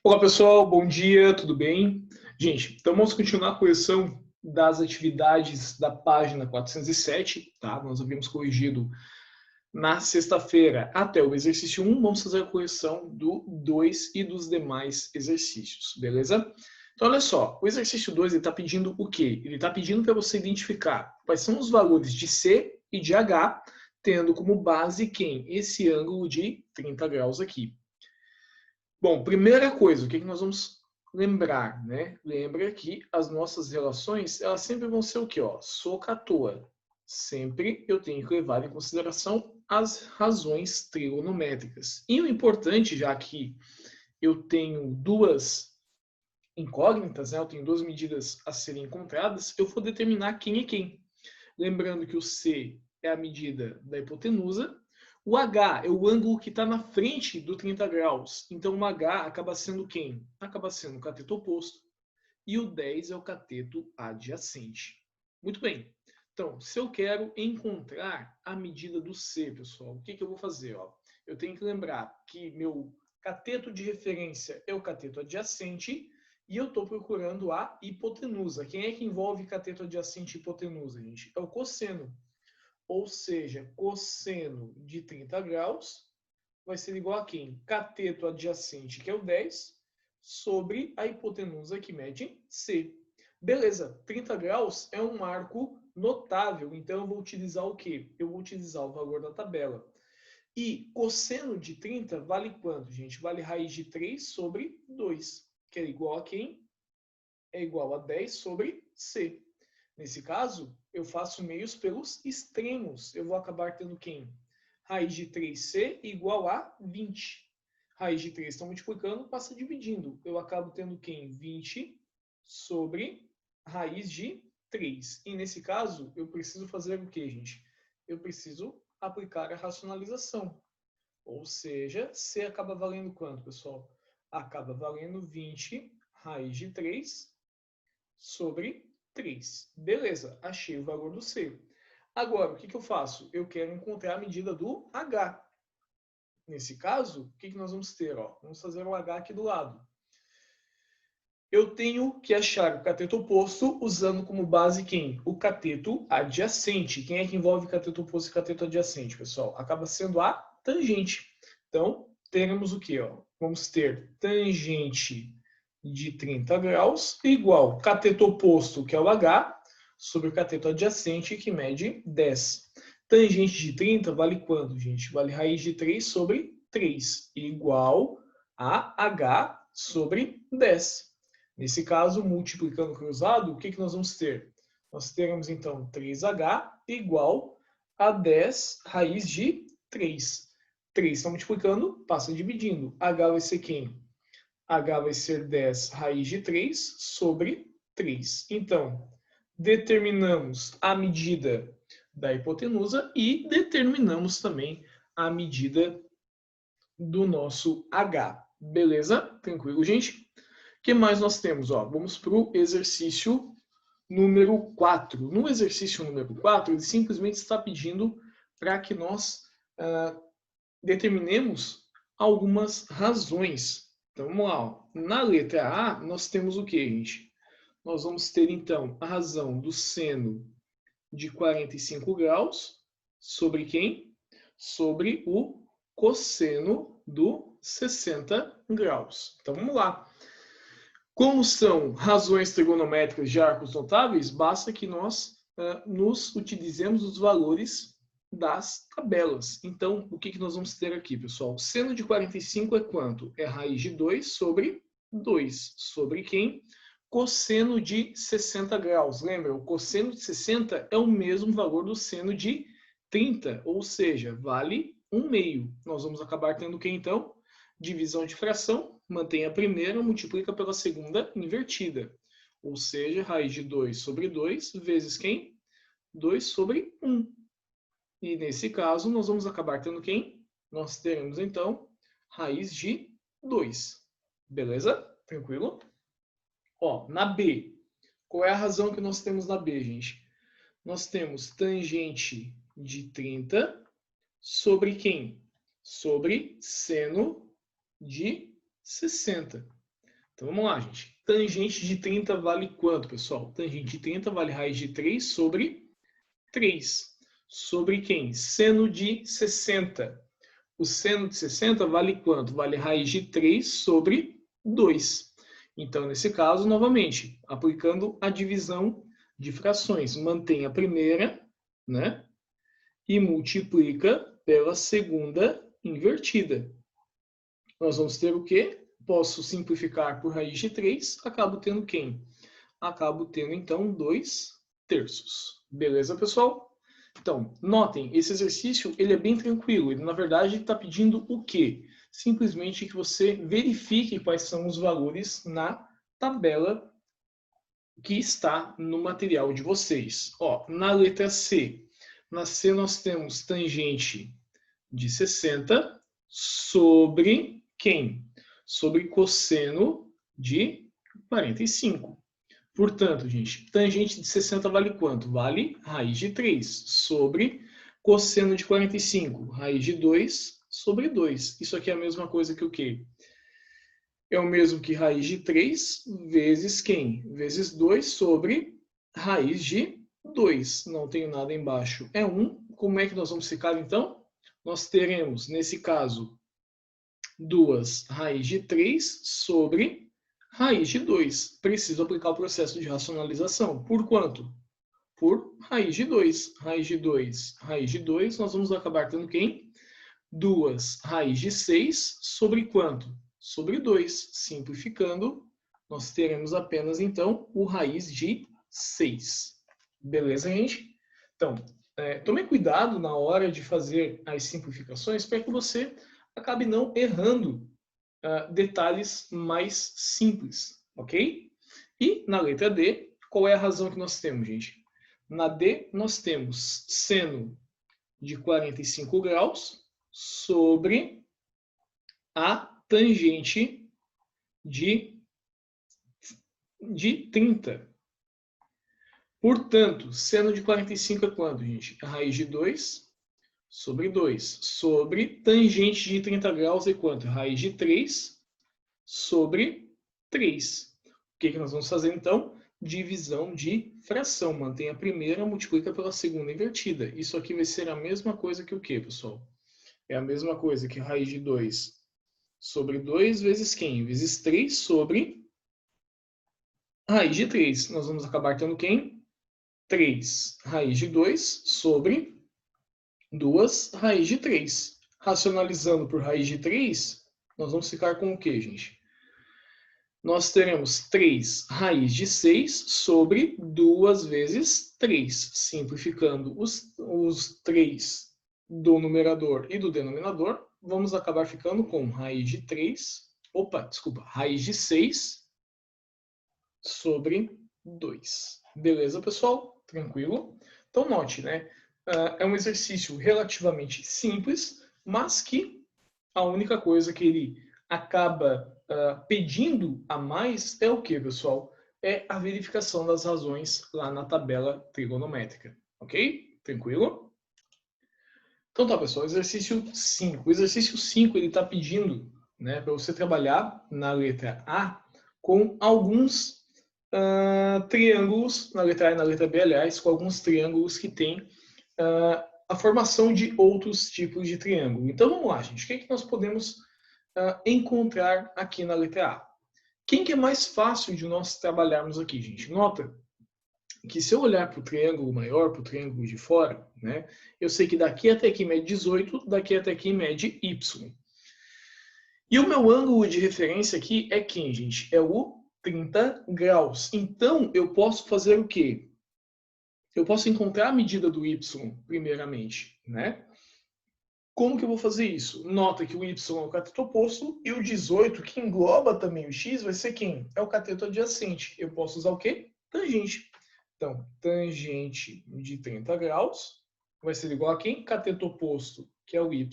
Olá pessoal, bom dia, tudo bem? Gente, então vamos continuar a correção das atividades da página 407, tá? Nós havíamos corrigido na sexta-feira até o exercício 1, vamos fazer a correção do 2 e dos demais exercícios, beleza? Então olha só, o exercício 2 está pedindo o quê? Ele está pedindo para você identificar quais são os valores de C e de H, tendo como base quem? Esse ângulo de 30 graus aqui. Bom, primeira coisa, o que nós vamos lembrar, né? Lembra que as nossas relações, elas sempre vão ser o quê? Ó? Soca à toa. Sempre eu tenho que levar em consideração as razões trigonométricas. E o importante, já que eu tenho duas incógnitas, né? Eu tenho duas medidas a serem encontradas, eu vou determinar quem é quem. Lembrando que o C é a medida da hipotenusa, o H é o ângulo que está na frente do 30 graus. Então, o H acaba sendo quem? Acaba sendo o cateto oposto. E o 10 é o cateto adjacente. Muito bem. Então, se eu quero encontrar a medida do C, pessoal, o que eu vou fazer? Ó? Eu tenho que lembrar que meu cateto de referência é o cateto adjacente e eu estou procurando a hipotenusa. Quem é que envolve cateto adjacente e hipotenusa, gente? É o cosseno. Ou seja, cosseno de 30 graus vai ser igual a quem? Cateto adjacente, que é o 10, sobre a hipotenusa, que mede C. Beleza, 30 graus é um arco notável, então eu vou utilizar o quê? Eu vou utilizar o valor da tabela. E cosseno de 30 vale quanto, gente? Vale raiz de 3 sobre 2, que é igual a quem? É igual a 10 sobre C. Nesse caso, eu faço meios pelos extremos. Eu vou acabar tendo quem? Raiz de 3C igual a 20. Raiz de 3 está multiplicando, passa dividindo. Eu acabo tendo quem? 20 sobre raiz de 3. E nesse caso, eu preciso fazer o quê, gente? Eu preciso aplicar a racionalização. Ou seja, C acaba valendo quanto, pessoal? Acaba valendo 20 raiz de 3 sobre 3. Beleza, achei o valor do C. Agora, o que eu faço? Eu quero encontrar a medida do H. Nesse caso, o que nós vamos ter? Ó? Vamos fazer o H aqui do lado. Eu tenho que achar o cateto oposto usando como base quem? O cateto adjacente. Quem é que envolve cateto oposto e cateto adjacente, pessoal? Acaba sendo a tangente. Então, teremos o quê? Ó? Vamos ter tangente de 30 graus igual cateto oposto, que é o H, sobre o cateto adjacente, que mede 10. Tangente de 30 vale quanto, gente? Vale raiz de 3 sobre 3, igual a H sobre 10. Nesse caso, multiplicando cruzado, o que nós vamos ter? Nós teremos, então, 3H igual a 10 raiz de 3. 3 está multiplicando, passa dividindo. H vai ser quem? H vai ser 10 raiz de 3 sobre 3. Então, determinamos a medida da hipotenusa e determinamos também a medida do nosso H. Beleza? Tranquilo, gente? O que mais nós temos? Ó, vamos para o exercício número 4. No exercício número 4, ele simplesmente está pedindo para que nós determinemos algumas razões. Então, vamos lá. Ó. Na letra A, nós temos o que, gente? Nós vamos ter, então, a razão do seno de 45 graus sobre quem? Sobre o cosseno do 60 graus. Então, vamos lá. Como são razões trigonométricas de arcos notáveis, basta que nós nos utilizemos os valores das tabelas. Então, o que nós vamos ter aqui, pessoal? Seno de 45 é quanto? É raiz de 2 sobre 2. Sobre quem? Cosseno de 60 graus. Lembra, o cosseno de 60 é o mesmo valor do seno de 30, ou seja, vale 1/2. Nós vamos acabar tendo o que, então? Divisão de fração, mantém a primeira, multiplica pela segunda invertida. Ou seja, raiz de 2 sobre 2 vezes quem? 2 sobre 1. E nesse caso, nós vamos acabar tendo quem? Nós teremos, então, raiz de 2. Beleza? Tranquilo? Ó, na B, qual é a razão que nós temos na B, gente? Nós temos tangente de 30 sobre quem? Sobre seno de 60. Então vamos lá, gente. Tangente de 30 vale quanto, pessoal? Tangente de 30 vale raiz de 3 sobre 3. Sobre quem? Seno de 60. O seno de 60 vale quanto? Vale raiz de 3 sobre 2. Então, nesse caso, novamente, aplicando a divisão de frações, mantém a primeira, né? E multiplica pela segunda invertida. Nós vamos ter o quê? Posso simplificar por raiz de 3, acabo tendo quem? Acabo tendo, então, 2/3. Beleza, pessoal? Então, notem, esse exercício ele é bem tranquilo. Ele, na verdade, está pedindo o quê? Simplesmente que você verifique quais são os valores na tabela que está no material de vocês. Ó, na letra C, na C nós temos tangente de 60 sobre quem? Sobre cosseno de 45. Portanto, gente, tangente de 60 vale quanto? Vale raiz de 3 sobre cosseno de 45, raiz de 2 sobre 2. Isso aqui é a mesma coisa que o quê? É o mesmo que raiz de 3 vezes quem? Vezes 2 sobre raiz de 2. Não tenho nada embaixo. É 1. Como é que nós vamos ficar, então? Nós teremos, nesse caso, 2 raiz de 3 sobre raiz de 2. Preciso aplicar o processo de racionalização. Por quanto? Por raiz de 2. Raiz de 2, raiz de 2, nós vamos acabar tendo quem? 2 raiz de 6 sobre quanto? Sobre 2. Simplificando, nós teremos apenas, então, o raiz de 6. Beleza, gente? Então, tome cuidado na hora de fazer as simplificações para que você acabe não errando detalhes mais simples, ok? E na letra D, qual é a razão que nós temos, gente? Na D, nós temos seno de 45 graus sobre a tangente de 30. Portanto, seno de 45 é quanto, gente? A raiz de 2 sobre 2. Sobre tangente de 30 graus é quanto? A raiz de 3 sobre 3. O que nós vamos fazer, então? Divisão de fração. Mantém a primeira, multiplica pela segunda invertida. Isso aqui vai ser a mesma coisa que o quê, pessoal? É a mesma coisa que raiz de 2 sobre 2 vezes quem? Vezes 3 sobre raiz de 3. Nós vamos acabar tendo quem? 3 raiz de 2 sobre 2 raiz de 3. Racionalizando por raiz de 3, nós vamos ficar com o quê, gente? Nós teremos 3 raiz de 6 sobre 2 vezes 3. Simplificando os 3 do numerador e do denominador, vamos acabar ficando com raiz de 3, raiz de 6 sobre 2. Beleza, pessoal? Tranquilo? Então, note, né? É um exercício relativamente simples, mas que a única coisa que ele acaba pedindo a mais é o que, pessoal? É a verificação das razões lá na tabela trigonométrica. Ok? Tranquilo? Então tá, pessoal, exercício 5. O exercício 5 ele está pedindo, né, para você trabalhar na letra A com alguns triângulos, na letra A e na letra B, aliás, com alguns triângulos que têm a formação de outros tipos de triângulo. Então vamos lá, gente. O que é que nós podemos encontrar aqui na letra A? Quem que é mais fácil de nós trabalharmos aqui, gente? Nota que se eu olhar para o triângulo maior, para o triângulo de fora, né, eu sei que daqui até aqui mede 18, daqui até aqui mede y. E o meu ângulo de referência aqui é quem, gente? É o 30 graus. Então, eu posso fazer o quê? Eu posso encontrar a medida do y, primeiramente, né? Como que eu vou fazer isso? Nota que o y é o cateto oposto e o 18, que engloba também o x, vai ser quem? É o cateto adjacente. Eu posso usar o quê? Tangente. Então, tangente de 30 graus vai ser igual a quem? Cateto oposto, que é o y,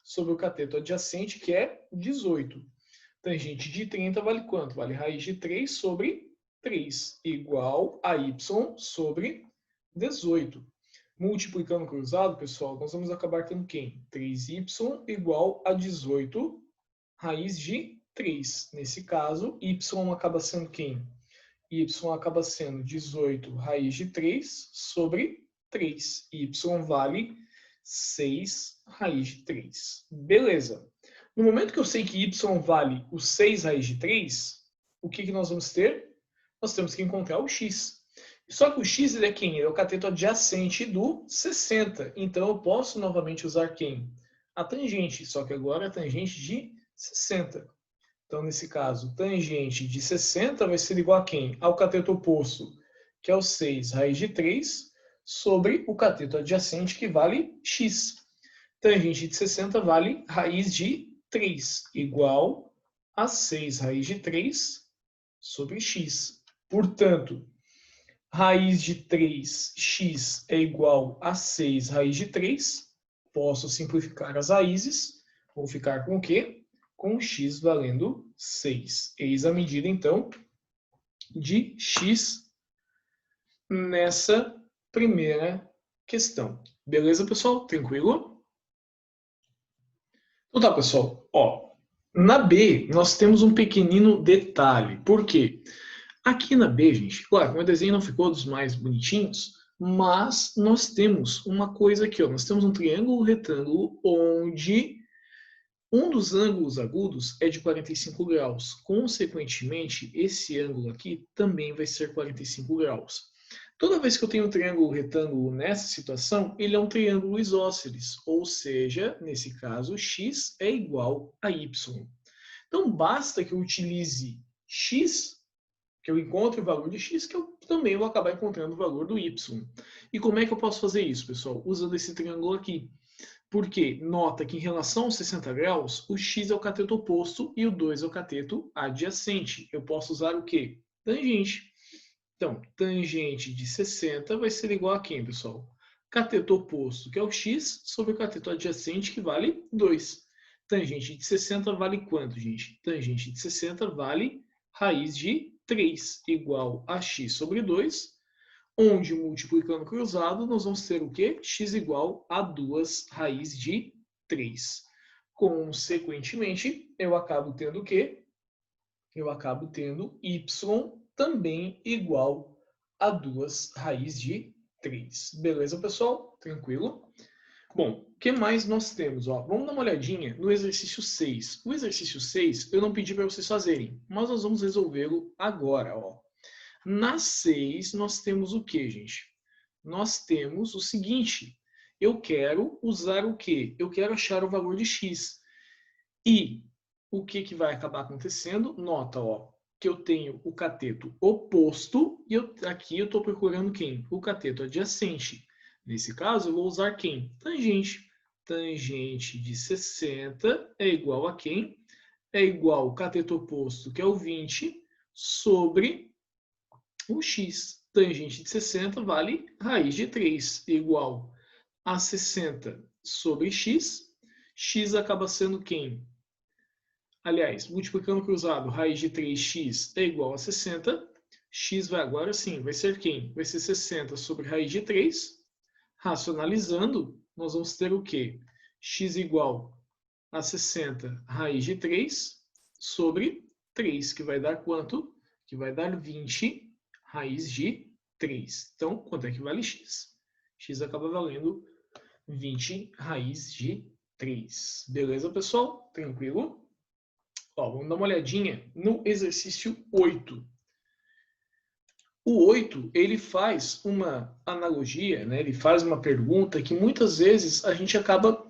sobre o cateto adjacente, que é 18. Tangente de 30 vale quanto? Vale raiz de 3 sobre 3, igual a y sobre 18. Multiplicando cruzado, pessoal, nós vamos acabar tendo quem? 3y igual a 18 raiz de 3. Nesse caso, y acaba sendo quem? Y acaba sendo 18 raiz de 3 sobre 3. Y vale 6 raiz de 3. Beleza. No momento que eu sei que y vale o 6 raiz de 3, o que nós vamos ter? Nós temos que encontrar o x. Só que o x ele é quem? Ele é o cateto adjacente do 60. Então eu posso novamente usar quem? A tangente, só que agora a tangente de 60. Então, nesse caso, tangente de 60 vai ser igual a quem? Ao cateto oposto, que é o 6 raiz de 3, sobre o cateto adjacente, que vale x. Tangente de 60 vale raiz de 3, igual a 6 raiz de 3 sobre x. Portanto, raiz de 3x é igual a 6 raiz de 3. Posso simplificar as raízes. Vou ficar com o quê? Com x valendo 6. Eis a medida, então, de x nessa primeira questão. Beleza, pessoal? Tranquilo? Então tá, pessoal. Ó, na B, nós temos um pequenino detalhe. Por quê? Aqui na B, gente, claro, o meu desenho não ficou dos mais bonitinhos, mas nós temos uma coisa aqui, ó. Nós temos um triângulo retângulo onde um dos ângulos agudos é de 45 graus. Consequentemente, esse ângulo aqui também vai ser 45 graus. Toda vez que eu tenho um triângulo retângulo nessa situação, ele é um triângulo isósceles, ou seja, nesse caso, x é igual a y. Então, basta que eu utilize x, que eu encontre o valor de x, que eu também vou acabar encontrando o valor do y. E como é que eu posso fazer isso, pessoal? Usando esse triângulo aqui. Porque nota que em relação aos 60 graus, o x é o cateto oposto e o 2 é o cateto adjacente. Eu posso usar o quê? Tangente. Então, tangente de 60 vai ser igual a quem, pessoal? Cateto oposto, que é o x, sobre o cateto adjacente, que vale 2. Tangente de 60 vale quanto, gente? Tangente de 60 vale raiz de 3, igual a x sobre 2, onde, multiplicando cruzado, nós vamos ter o quê? X igual a 2 raiz de 3. Consequentemente, eu acabo tendo o quê? Eu acabo tendo y também igual a 2 raiz de 3. Beleza, pessoal? Tranquilo? Bom, o que mais nós temos? Ó, vamos dar uma olhadinha no exercício 6. O exercício 6 eu não pedi para vocês fazerem, mas nós vamos resolvê-lo agora. Ó. Na 6 nós temos o que, gente? Nós temos o seguinte. Eu quero usar o quê? Eu quero achar o valor de x. E o que vai acabar acontecendo? Nota, ó, que eu tenho o cateto oposto e aqui eu estou procurando quem? O cateto adjacente. Nesse caso, eu vou usar quem? Tangente. Tangente de 60 é igual a quem? É igual ao cateto oposto, que é o 20, sobre o x. Tangente de 60 vale raiz de 3, igual a 60 sobre x. X acaba sendo quem? Aliás, multiplicando cruzado, raiz de 3x é igual a 60. X vai agora sim, vai ser quem? Vai ser 60 sobre raiz de 3. Racionalizando, nós vamos ter o quê? X igual a 60 raiz de 3 sobre 3, que vai dar quanto? Que vai dar 20 raiz de 3. Então, quanto é que vale x? X acaba valendo 20 raiz de 3. Beleza, pessoal? Tranquilo? Ó, vamos dar uma olhadinha no exercício 8. O 8, ele faz uma analogia, né? Ele faz uma pergunta que muitas vezes a gente acaba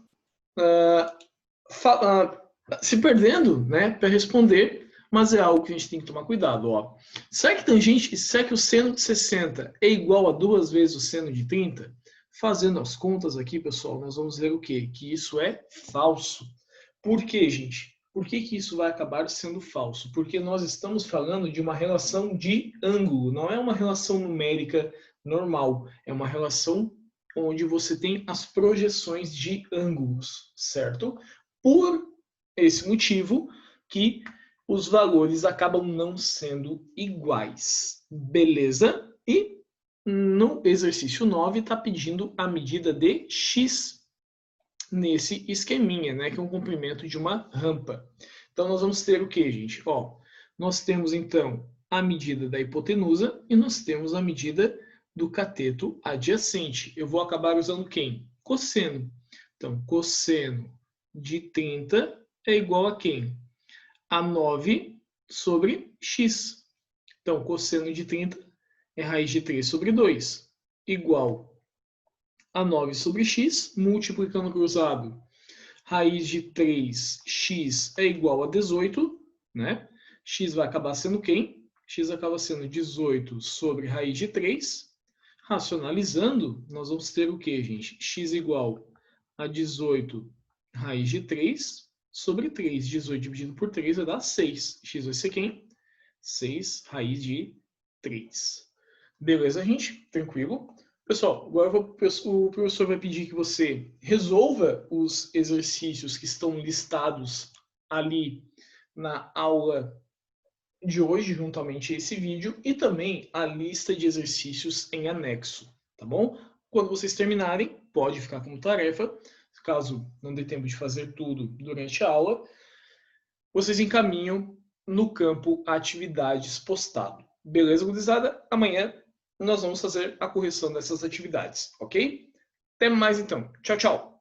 se perdendo, né, para responder, mas é algo que a gente tem que tomar cuidado. Ó. Será que o seno de 60 é igual a 2 vezes o seno de 30? Fazendo as contas aqui, pessoal, nós vamos ver o quê? Que isso é falso. Por quê, gente? Por que isso vai acabar sendo falso? Porque nós estamos falando de uma relação de ângulo, não é uma relação numérica normal, é uma relação onde você tem as projeções de ângulos, certo? Por esse motivo que os valores acabam não sendo iguais, beleza? E no exercício 9 está pedindo a medida de x nesse esqueminha, né, que é um comprimento de uma rampa. Então, nós vamos ter o que, gente? Ó, nós temos, então, a medida da hipotenusa e nós temos a medida do cateto adjacente. Eu vou acabar usando quem? Cosseno. Então, cosseno de 30 é igual a quem? A 9 sobre x. Então, cosseno de 30 é raiz de 3 sobre 2, igual a 9 sobre x, multiplicando cruzado. Raiz de 3x é igual a 18, né? X vai acabar sendo quem? X acaba sendo 18 sobre raiz de 3. Racionalizando, nós vamos ter o que, gente? X igual a 18 raiz de 3 sobre 3. 18 dividido por 3 vai dar 6. X vai ser quem? 6 raiz de 3. Beleza, gente? Tranquilo? Pessoal, agora o professor vai pedir que você resolva os exercícios que estão listados ali na aula de hoje, juntamente a esse vídeo, e também a lista de exercícios em anexo, tá bom? Quando vocês terminarem, pode ficar como tarefa, caso não dê tempo de fazer tudo durante a aula, vocês encaminham no campo atividades postado. Beleza, gurizada? Amanhã nós vamos fazer a correção dessas atividades, ok? Até mais então. Tchau, tchau.